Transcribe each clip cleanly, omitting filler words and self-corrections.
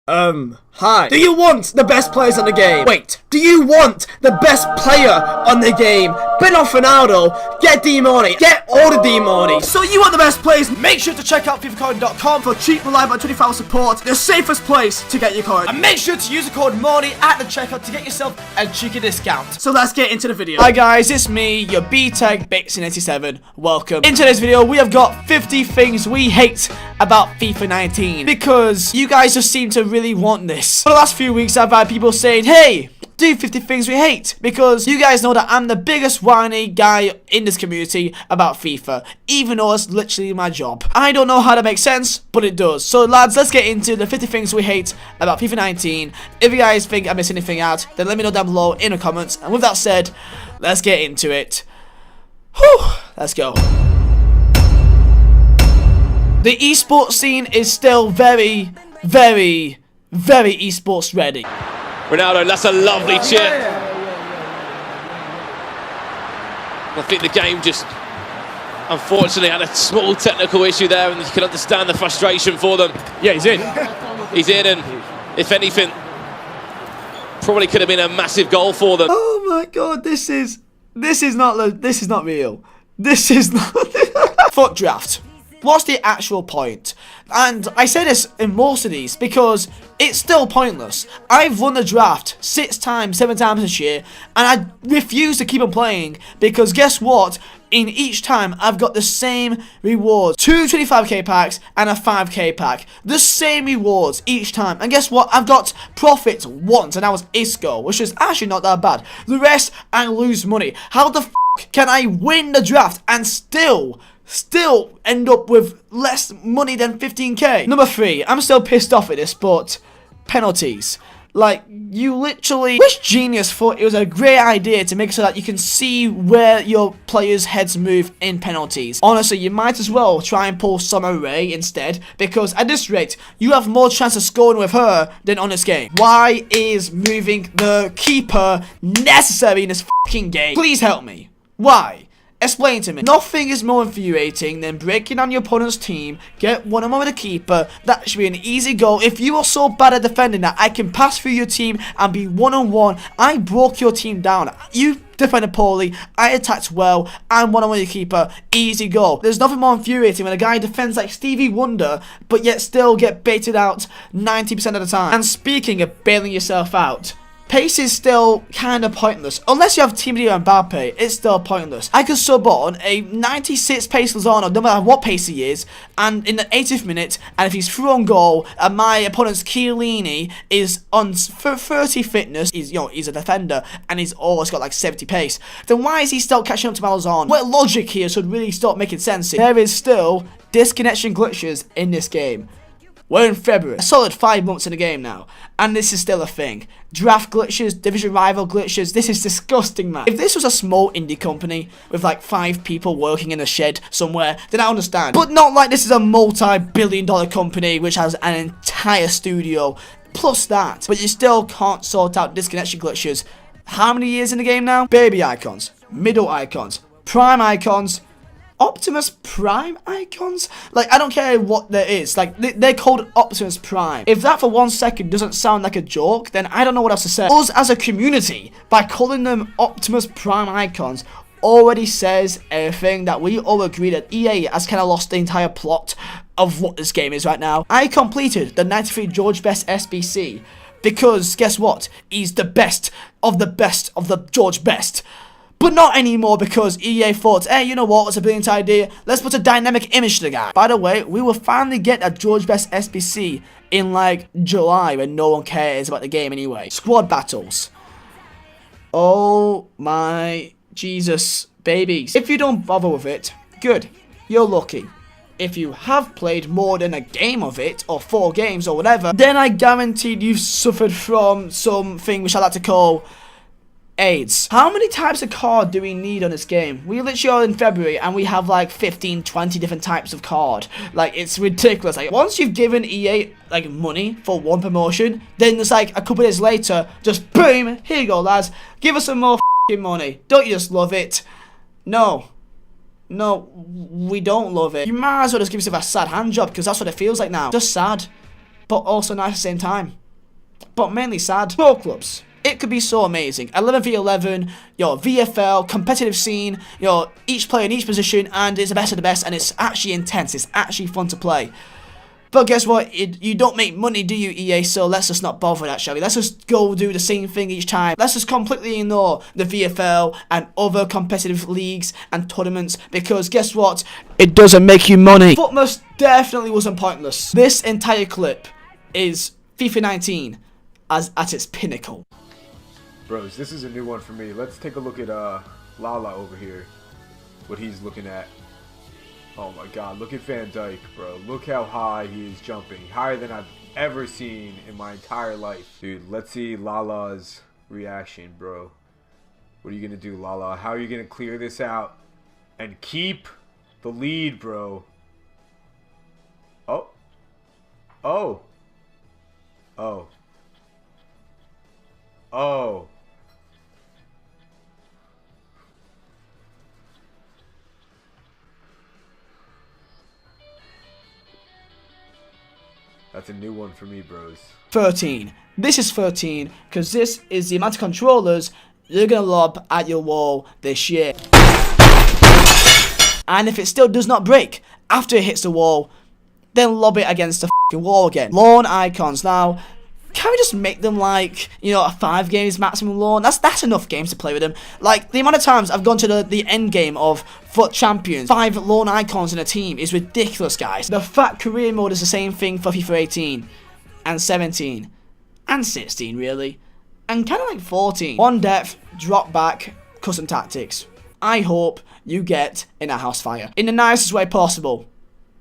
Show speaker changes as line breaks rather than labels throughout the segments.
Hi. Do you want the best players in the game? Wait, do you want the best player on the game? Ben off Ronaldo, get D-Money, get all the D-Money. So you want the best players? Make sure to check out FIFACOIN.com for cheap, reliable, and 24-hour support. The safest place to get your coin. And make sure to use the code MONEY at the checkout to get yourself a cheeky discount. So let's get into the video. Hi guys, it's me, your B-Tech Bixin87. Welcome. In today's video, we have got 50 things we hate about FIFA 19. Because you guys just seem to really want this. For the last few weeks, I've had people saying, hey, do 50 things we hate, because you guys know that I'm the biggest whiny guy in this community about FIFA, even though it's literally my job. I don't know how that makes sense, but it does. So lads, let's get into the 50 things we hate about FIFA 19. If you guys think I missed anything out, then let me know down below in the comments. And with that said, let's get into it. Whew, let's go. The esports scene is still very esports ready.
Ronaldo, that's a lovely chip. I think the game just, unfortunately, had a small technical issue there, and you can understand the frustration for them. Yeah, he's in. He's in, and if anything, probably could have been a massive goal for them.
Oh my god, this is not real. This is not foot draft. What's the actual point? And I say this in most of these because it's still pointless. I've won the draft 6 times, 7 times this year, and I refuse to keep on playing because guess what? In each time, I've got the same rewards. 2 25k packs and a 5k pack. The same rewards each time. And guess what? I've got profit once, and that was Isco, which is actually not that bad. The rest, I lose money. How the f can I win the draft and still end up with less money than 15k? Number 3, I'm still pissed off at this, but penalties. Like, you literally, which genius thought it was a great idea to make it so that you can see where your players' heads move in penalties? Honestly, you might as well try and pull Summer Rae instead, because at this rate, you have more chance of scoring with her than on this game. Why is moving the keeper necessary in this fucking game? Please help me. Why? Explain to me. Nothing is more infuriating than breaking down your opponent's team, get one-on-one with the keeper. That should be an easy goal. If you are so bad at defending that I can pass through your team and be one-on-one, I broke your team down. You defended poorly, I attacked well, I'm one-on-one with your keeper, easy goal. There's nothing more infuriating when a guy defends like Stevie Wonder, but yet still get baited out 90% of the time. And speaking of bailing yourself out, pace is still kind of pointless. Unless you have Team Leader and Mbappe, it's still pointless. I could sub on a 96 pace Lozano, no matter what pace he is, and in the 80th minute, and if he's through on goal, and my opponent's Chiellini is on 30 fitness, he's a defender, and he's always got like 70 pace, then why is he still catching up to my Lozano? What logic here should really start making sense? There is still disconnection glitches in this game. We're in February, a solid 5 months in the game now, and this is still a thing. Draft glitches, division rival glitches, this is disgusting, man. If this was a small indie company with like 5 people working in a shed somewhere, then I understand. But not like this is a multi-billion-dollar company which has an entire studio, plus that. But you still can't sort out disconnection glitches. How many years in the game now? Baby icons, middle icons, prime icons, Optimus Prime icons? Like, I don't care what there is. Like, they're called Optimus Prime. If that for 1 second doesn't sound like a joke, then I don't know what else to say. Us as a community, by calling them Optimus Prime icons, already says everything that we all agree that EA has kind of lost the entire plot of what this game is right now. I completed the 93 George Best SBC because, guess what? He's the best of the George Best. But not anymore because EA thought, hey, you know what, it's a brilliant idea, let's put a dynamic image to the guy. By the way, we will finally get a George Best SBC in like July when no one cares about the game anyway. Squad battles. Oh my Jesus, babies. If you don't bother with it, good, you're lucky. If you have played more than a game of it, or 4 games or whatever, then I guaranteed you've suffered from something which I like to call AIDS. How many types of card do we need on this game? We literally are in February and we have like 15, 20 different types of card. Like, it's ridiculous. Like, once you've given EA like money for one promotion, then it's like a couple days later, just boom, here you go lads, give us some more f***ing money. Don't you just love it? No, we don't love it. You might as well just give yourself a sad hand job because that's what it feels like now. Just sad. but also nice at the same time. But mainly sad. Pro clubs. It could be so amazing. 11v11, your VFL, competitive scene, your each player in each position, and it's the best of the best, and it's actually intense. It's actually fun to play. But guess what? You don't make money, do you, EA? So let's just not bother with that, shall we? Let's just go do the same thing each time. Let's just completely ignore the VFL and other competitive leagues and tournaments, because guess what? It doesn't make you money. Footmas definitely wasn't pointless. This entire clip is FIFA 19 at its pinnacle.
Bros, this is a new one for me. Let's take a look at Lala over here. What he's looking at. Oh my god, look at Van Dijk, bro. Look how high he is jumping. Higher than I've ever seen in my entire life. Dude, let's see Lala's reaction, bro. What are you going to do, Lala? How are you going to clear this out and keep the lead, bro? Oh. Oh. Oh. Oh. That's a new one for me, bros.
13. This is 13 because this is the amount of controllers you're going to lob at your wall this year. And if it still does not break after it hits the wall, then lob it against the f***ing wall again. Lawn icons. Now, can we just make them like, you know, a 5 games maximum lawn? That's enough games to play with them. Like, the amount of times I've gone to the end game of FUT Champions, 5 lawn icons in a team is ridiculous, guys. The fat career mode is the same thing for FIFA 18 and 17 and 16, really, and kind of like 14. One depth, drop back, custom tactics. I hope you get in a house fire in the nicest way possible.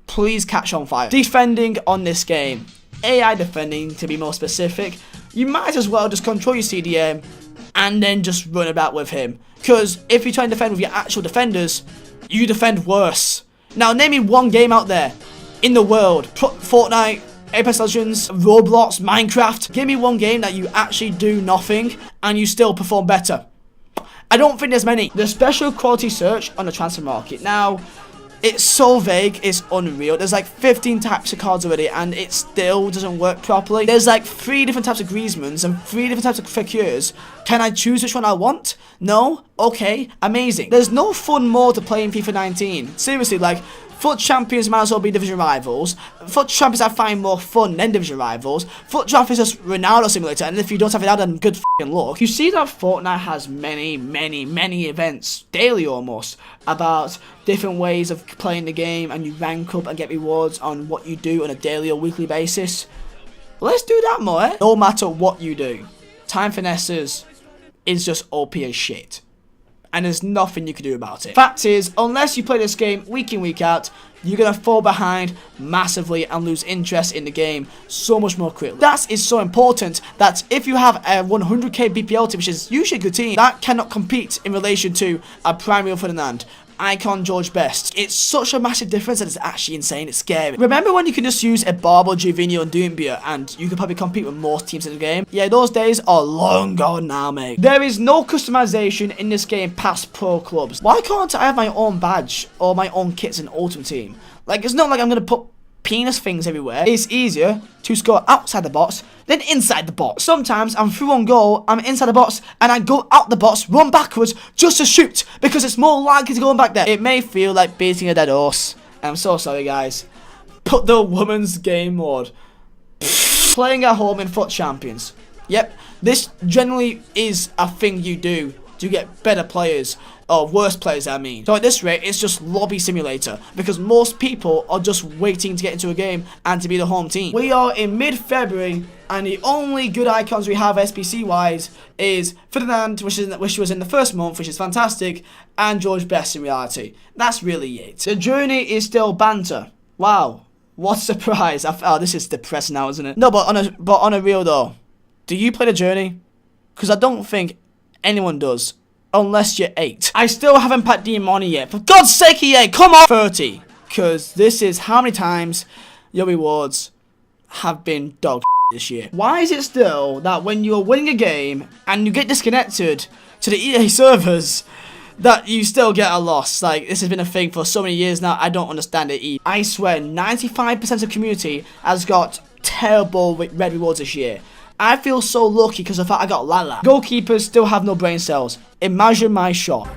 Please catch on fire. Defending on this game. AI defending, to be more specific. You might as well just control your CDM and then just run about with him. Because if you try and defend with your actual defenders, you defend worse. Now, name me one game out there in the world. Fortnite, Apex Legends, Roblox, Minecraft. Give me one game that you actually do nothing and you still perform better. I don't think there's many. The special quality search on the transfer market. Now, it's so vague, it's unreal. There's like 15 types of cards already and it still doesn't work properly. There's like 3 different types of Griezmanns and 3 different types of Fekeurs. Can I choose which one I want? No? Okay, amazing. There's no fun mode to play in FIFA 19. Seriously, like, FUT Champions might as well be division rivals. FUT Champions I find more fun than division rivals. FUT Draft is just Ronaldo Simulator, and if you don't have it, then good f***ing luck. You see that Fortnite has many events, daily almost, about different ways of playing the game, and you rank up and get rewards on what you do on a daily or weekly basis. Let's do that more, eh? No matter what you do, time finesses is just OP as shit. And there's nothing you can do about it. Fact is, unless you play this game week in, week out, you're going to fall behind massively and lose interest in the game so much more quickly. That is so important that if you have a 100k BPL team, which is usually a good team, that cannot compete in relation to a Primary Ferdinand, Icon George Best. It's such a massive difference that it's actually insane. It's scary. Remember when you can just use a Barbo, Gervinho and Doumbia and you can probably compete with most teams in the game? Yeah, those days are long gone now, mate. There is no customization in this game past pro clubs. Why can't I have my own badge or my own kits in Ultimate Team? Like, it's not like I'm going to put penis things everywhere. It's easier to score outside the box than inside the box. Sometimes I'm through on goal, I'm inside the box, and I go out the box, run backwards just to shoot, because it's more likely to go back there. It may feel like beating a dead horse. I'm so sorry, guys. Put the women's game mode. Playing at home in FUT Champions. Yep, this generally is a thing you do to get better players, or worse players I mean. So at this rate, it's just lobby simulator, because most people are just waiting to get into a game and to be the home team. We are in mid-February, and the only good icons we have SBC-wise is Ferdinand, which was in the first month, which is fantastic, and George Best in reality. That's really it. The journey is still banter. Wow, what a surprise. Oh, this is depressing now, isn't it? No, but on a real though, do you play the journey? Because I don't think anyone does, unless you're 8. I still haven't packed the money yet. For God's sake, EA, come on! 30. Because this is how many times your rewards have been dog this year. Why is it still that when you're winning a game and you get disconnected to the EA servers, that you still get a loss? Like, this has been a thing for so many years now. I don't understand it either. I swear, 95% of the community has got terrible red rewards this year. I feel so lucky because of the fact I got Lala. Goalkeepers still have no brain cells. Imagine my shock.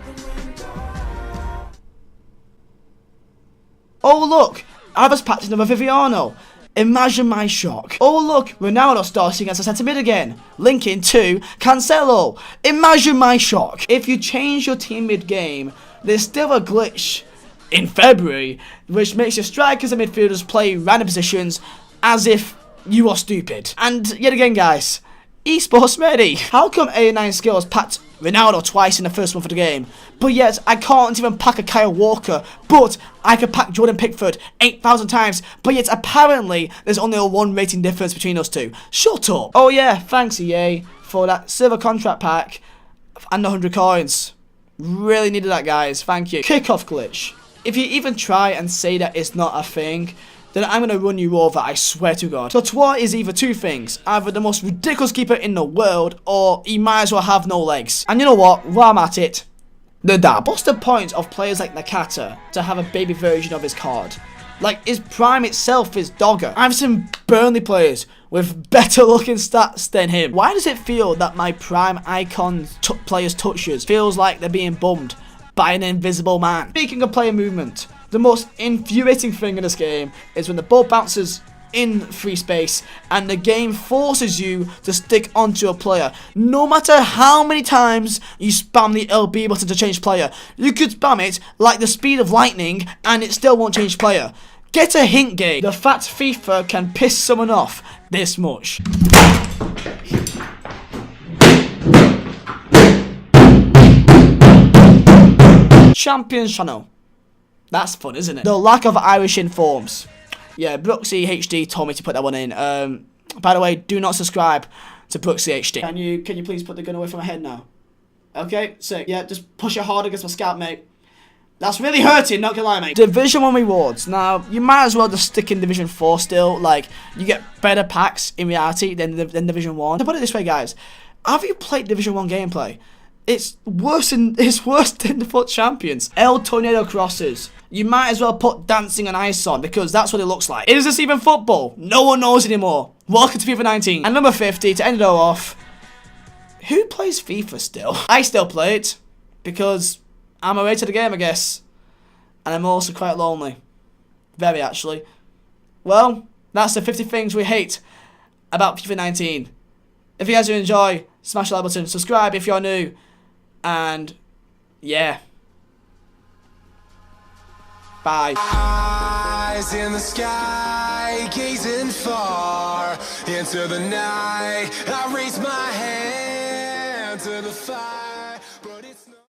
Oh look, Alvarez packed another Viviano. Imagine my shock. Oh look, Ronaldo starting as a centre mid again. Linking to Cancelo. Imagine my shock. If you change your team mid-game, there's still a glitch in February, which makes your strikers and midfielders play random positions as if you are stupid. And yet again, guys, esports ready. How come 89 skills packed Ronaldo twice in the first month of the game, but yet I can't even pack a Kyle Walker, but I can pack Jordan Pickford 8,000 times, but yet apparently there's only a 1 rating difference between those two? Shut up. Oh yeah, thanks EA for that silver contract pack and the 100 coins. Really needed that, guys. Thank you. Kickoff glitch. If you even try and say that it's not a thing, then I'm going to run you over, I swear to God. So Tua is either two things, either the most ridiculous keeper in the world, or he might as well have no legs. And you know what, while I'm at it, the dab. What's the point of players like Nakata to have a baby version of his card? Like, his prime itself is Dogger. I've seen Burnley players with better looking stats than him. Why does it feel that my prime icon players' touches feels like they're being bummed by an invisible man? Speaking of player movement, the most infuriating thing in this game is when the ball bounces in free space and the game forces you to stick onto a player. No matter how many times you spam the LB button to change player, you could spam it like the speed of lightning and it still won't change player. Get a hint, game. The fact FIFA can piss someone off this much. Champions channel. That's fun, isn't it? The lack of Irish informs. Yeah, Brooksy HD told me to put that one in. By the way, do not subscribe to Brooksy HD. Can you please put the gun away from my head now? Okay, sick. Yeah, just push it hard against my scalp, mate. That's really hurting, not gonna lie, mate. Division 1 rewards. Now, you might as well just stick in Division 4 still. Like, you get better packs in reality than Division 1. To put it this way, guys, have you played Division 1 gameplay? It's worse than the FUT Champions. El Tornado crosses. You might as well put dancing on ice on because that's what it looks like. Is this even football? No one knows anymore. Welcome to FIFA 19. And number 50, to end it all off, who plays FIFA still? I still play it because I'm away to the game, I guess. And I'm also quite lonely. Very, actually. Well, that's the 50 things we hate about FIFA 19. If you guys do enjoy, smash the like button, subscribe if you're new, and yeah. Bye. Eyes in the sky, gazing far into the night. I raise my hand to the fire.